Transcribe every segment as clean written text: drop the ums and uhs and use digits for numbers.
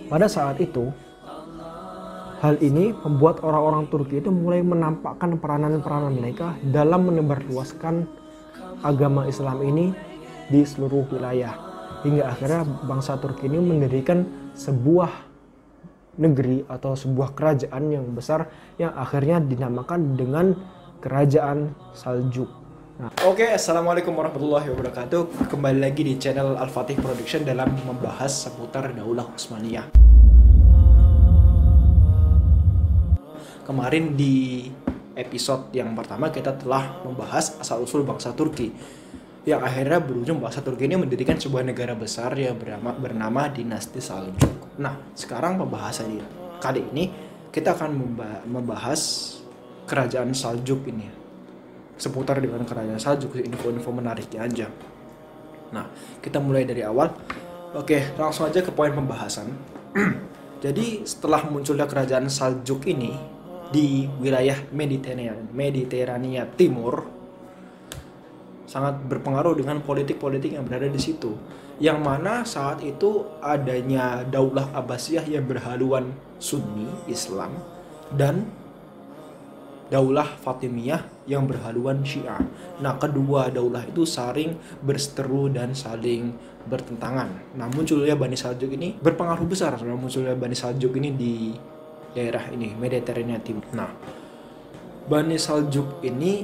Pada saat itu, hal ini membuat orang-orang Turki itu mulai menampakkan peranan-peranan mereka dalam menebarluaskan agama Islam ini di seluruh wilayah. Hingga akhirnya bangsa Turki ini mendirikan sebuah negeri atau sebuah kerajaan yang besar yang akhirnya dinamakan dengan Kerajaan Saljuk. Oke, assalamualaikum warahmatullahi wabarakatuh. Kembali lagi di channel Al-Fatih Production dalam membahas seputar Daulah Utsmaniyah. Kemarin di episode yang pertama kita telah membahas asal-usul bangsa Turki, yang akhirnya berujung bangsa Turki ini mendirikan sebuah negara besar yang bernama Dinasti Saljuk. Nah, sekarang pembahasan kali ini kita akan membahas Kerajaan Saljuk ini, seputar dengan Kerajaan Saljuk, info-info menariknya aja. Nah, kita mulai dari awal. Oke, langsung aja ke poin pembahasan. Jadi setelah munculnya Kerajaan Saljuk ini di wilayah Mediterania Timur, sangat berpengaruh dengan politik-politik yang berada di situ, yang mana saat itu adanya Daulah Abbasiyah yang berhaluan Sunni Islam dan Daulah Fatimiyah yang berhaluan Syiah. Nah, kedua daulah itu saling berseteru dan saling bertentangan. Nah, munculnya Bani Saljuk ini berpengaruh besar. Munculnya Bani Saljuk ini di daerah ini, Mediterania Timur. Nah, Bani Saljuk ini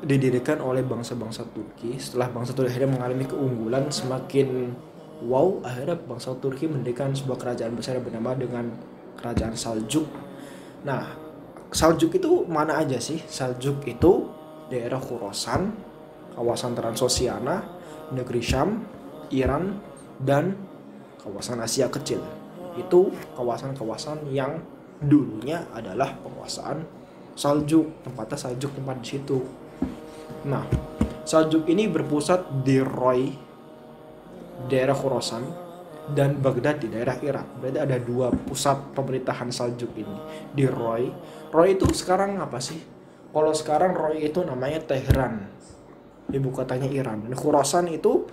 didirikan oleh bangsa-bangsa Turki. Setelah bangsa Turki akhirnya mengalami keunggulan semakin wow, akhirnya bangsa Turki mendirikan sebuah kerajaan besar yang bernama dengan Kerajaan Saljuk. Nah, Saljuk itu mana aja sih? Saljuk itu daerah Khorasan, kawasan Transoksiana, negeri Syam, Iran, dan kawasan Asia Kecil. Itu kawasan-kawasan yang dulunya adalah penguasaan Saljuk, tempatnya Saljuk tempat di situ. Nah, Saljuk ini berpusat di Roy, daerah Khorasan, dan Baghdad di daerah Irak. Berarti ada dua pusat pemerintahan Saljuk ini di Roy. Roy itu sekarang apa sih? Kalau sekarang Roy itu namanya Tehran, ibu kotanya Iran. Dan Khorasan itu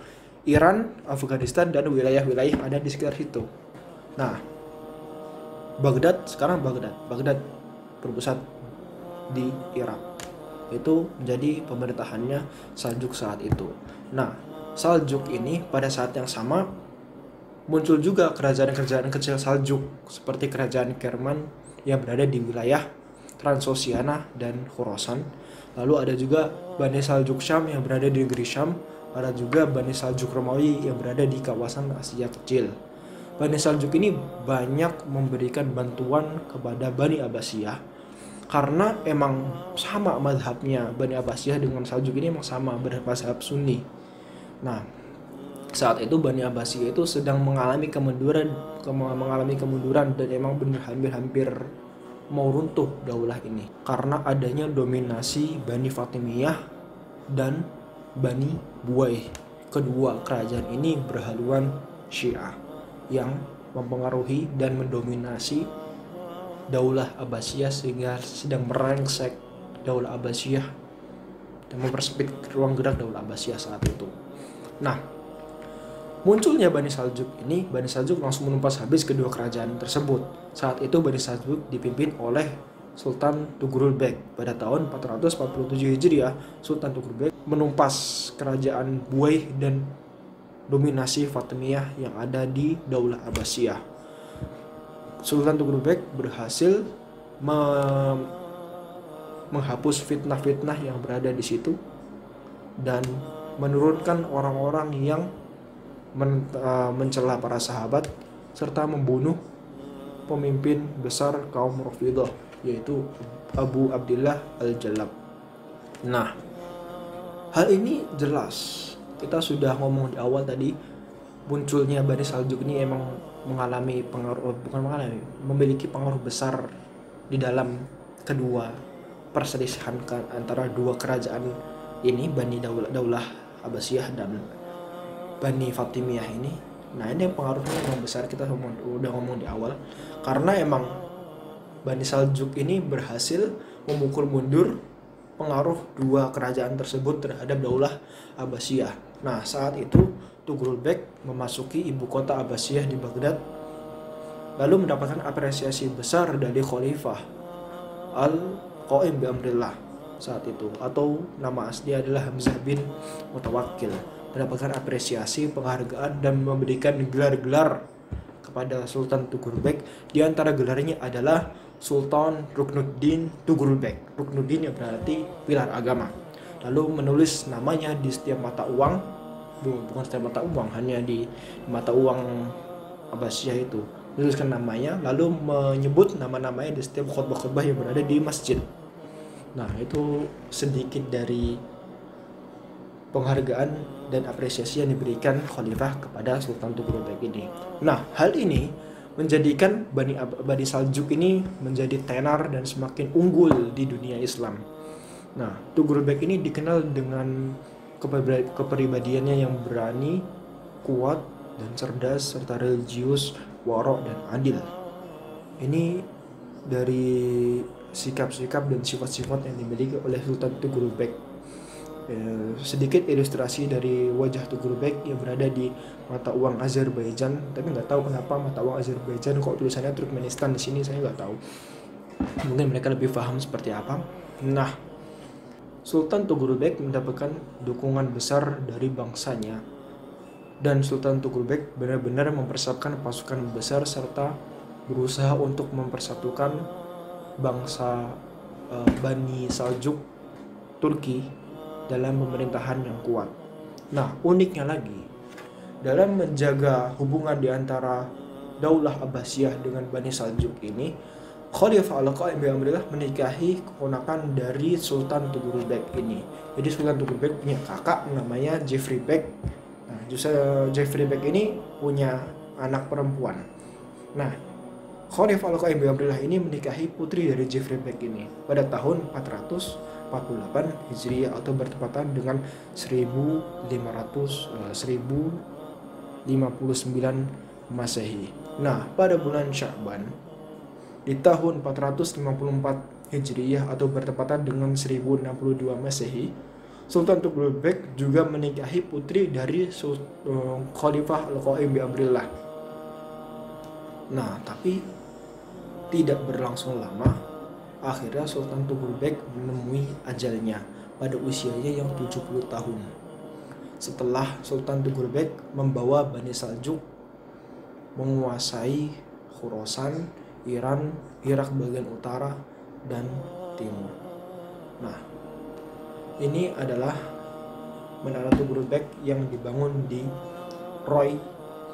Iran, Afghanistan, dan wilayah-wilayah ada di sekitar situ. Nah, Baghdad sekarang Baghdad berpusat di Irak. Itu menjadi pemerintahannya Saljuk saat itu. Nah, Saljuk ini pada saat yang sama muncul juga kerajaan-kerajaan kecil Saljuk seperti kerajaan Kerman yang berada di wilayah Transoksiana dan Khorasan. Lalu ada juga Bani Saljuk Syam yang berada di negeri Syam. Ada juga Bani Saljuk Romawi yang berada di kawasan Asia Kecil. Bani Saljuk ini banyak memberikan bantuan kepada Bani Abbasiyah karena emang sama mazhabnya. Bani Abbasiyah dengan Saljuk ini emang sama, bermazhab Sunni. Nah, saat itu Bani Abbasiyah itu sedang mengalami kemunduran dan emang benar hampir mau runtuh daulah ini karena adanya dominasi Bani Fatimiyah dan Bani Buaih. Kedua kerajaan ini berhaluan Syiah yang mempengaruhi dan mendominasi Daulah Abbasiyah sehingga sedang merangsek Daulah Abbasiyah dan mempersempit ruang gerak Daulah Abbasiyah saat itu. Nah, munculnya Bani Saljuk ini, Bani Saljuk langsung menumpas habis kedua kerajaan tersebut. Saat itu Bani Saljuk dipimpin oleh Sultan Tughurul Bek. Pada tahun 447 Hijriah, Sultan Tughurul Bek menumpas kerajaan Buaih dan dominasi Fatimiyah yang ada di Daulah Abbasiyah. Sultan Tughurul Bek berhasil menghapus fitnah-fitnah yang berada di situ dan menurunkan orang-orang yang mencela para sahabat serta membunuh pemimpin besar kaum Rafidhah, yaitu Abu Abdillah Al-Jalab. Nah, hal ini jelas kita sudah ngomong di awal tadi, munculnya Bani Saljuk ini emang memiliki pengaruh besar di dalam kedua perselisihan antara dua kerajaan ini, Bani Daulah Abbasiyah dan Bani Fatimiyah ini. Nah, ini pengaruhnya memang besar, kita udah ngomong di awal, karena emang Bani Saljuk ini berhasil memukul mundur pengaruh dua kerajaan tersebut terhadap Daulah Abbasiyah. Nah, saat itu Tughurul Bek memasuki ibu kota Abbasiyah di Baghdad lalu mendapatkan apresiasi besar dari Khalifah Al-Qaim bi Amrillah saat itu, atau nama asli adalah Hamzah bin Mutawakkil, mendapatkan apresiasi, penghargaan, dan memberikan gelar-gelar kepada Sultan Tughrul-Bek. Di antara gelarnya adalah Sultan Ruknuddin Tughrul-Bek. Ruknuddin yang berarti pilar agama. Lalu menulis namanya di setiap mata uang, bukan setiap mata uang, hanya di mata uang Abbasiyah itu. Menuliskan namanya, lalu menyebut nama-namanya di setiap khutbah-khutbah yang berada di masjid. Nah, itu sedikit dari penghargaan dan apresiasi yang diberikan Khalifah kepada Sultan Tughrul-Bek ini. Nah, hal ini menjadikan Bani Saljuk ini menjadi tenar dan semakin unggul di dunia Islam. Nah, Tughrul-Bek ini dikenal dengan kepribadiannya yang berani, kuat, dan cerdas, serta religius, warok, dan adil. Ini dari sikap-sikap dan sifat-sifat yang dimiliki oleh Sultan Tughrul-Bek. Sedikit ilustrasi dari wajah Tughrul-Bek yang berada di mata uang Azerbaijan, tapi nggak tahu kenapa mata uang Azerbaijan kok tulisannya Turkmenistan di sini, saya nggak tahu. Mungkin mereka lebih paham seperti apa. Nah, Sultan Tughrul-Bek mendapatkan dukungan besar dari bangsanya, dan Sultan Tughrul-Bek benar-benar mempersiapkan pasukan besar serta berusaha untuk mempersatukan bangsa Bani Saljuk Turki dalam pemerintahan yang kuat. Nah, uniknya lagi, dalam menjaga hubungan di antara Daulah Abbasiyah dengan Bani Saljuk ini, Khalifah Al-Qaim bi Amrillah menikahi keponakan dari Sultan Tughrul-Bek ini. Jadi Sultan Tughrul-Bek punya kakak namanya Jeffrey Bek. Nah, Jeffrey Bek ini punya anak perempuan. Nah, Khalifah Al-Qaim bi Amrillah ini menikahi putri dari Jeffrey Bek ini pada tahun 448 Hijriah atau bertepatan dengan 1059 Masehi. Nah, pada bulan Sya'ban di tahun 454 Hijriah atau bertepatan dengan 1062 Masehi, Sultan Tughrul-Bek juga menikahi putri dari Khalifah Al-Qaim bi Amrillah. Nah, tapi tidak berlangsung lama, akhirnya Sultan Tughrul-Bek menemui ajalnya pada usianya yang 70 tahun. Setelah Sultan Tughrul-Bek membawa Bani Saljuk menguasai Khurasan, Iran, Irak bagian utara, dan timur. Nah, ini adalah Menara Tughrul-Bek yang dibangun di Roy,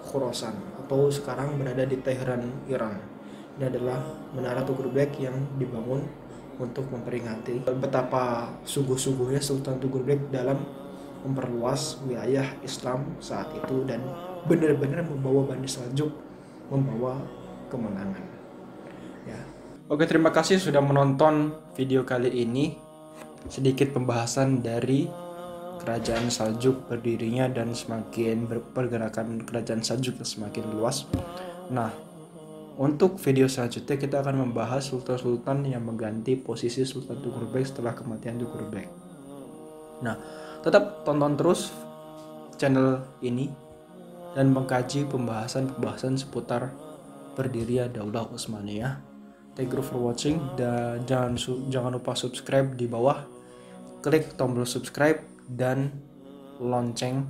Khurasan, atau sekarang berada di Tehran, Iran. Ini adalah Menara Tughrul-Bek yang dibangun untuk memperingati betapa sungguh-sungguhnya Sultan Tughrul-Bek dalam memperluas wilayah Islam saat itu dan benar-benar membawa Bani Saljuk membawa kemenangan. Ya. Oke, terima kasih sudah menonton video kali ini. Sedikit pembahasan dari Kerajaan Saljuk berdirinya dan semakin pergerakan Kerajaan Saljuk yang semakin luas. Nah, untuk video selanjutnya kita akan membahas sultan-sultan yang mengganti posisi Sultan Tughrul-Bek setelah kematian Tughrul-Bek. Nah, tetap tonton terus channel ini dan mengkaji pembahasan-pembahasan seputar berdirinya Daulah Utsmaniyah. Thank you for watching, dan jangan lupa subscribe di bawah. Klik tombol subscribe dan lonceng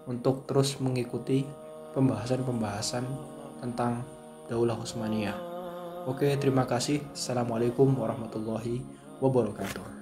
untuk terus mengikuti pembahasan-pembahasan tentang Daulah Utsmaniyah. Oke, terima kasih. Assalamualaikum warahmatullahi wabarakatuh.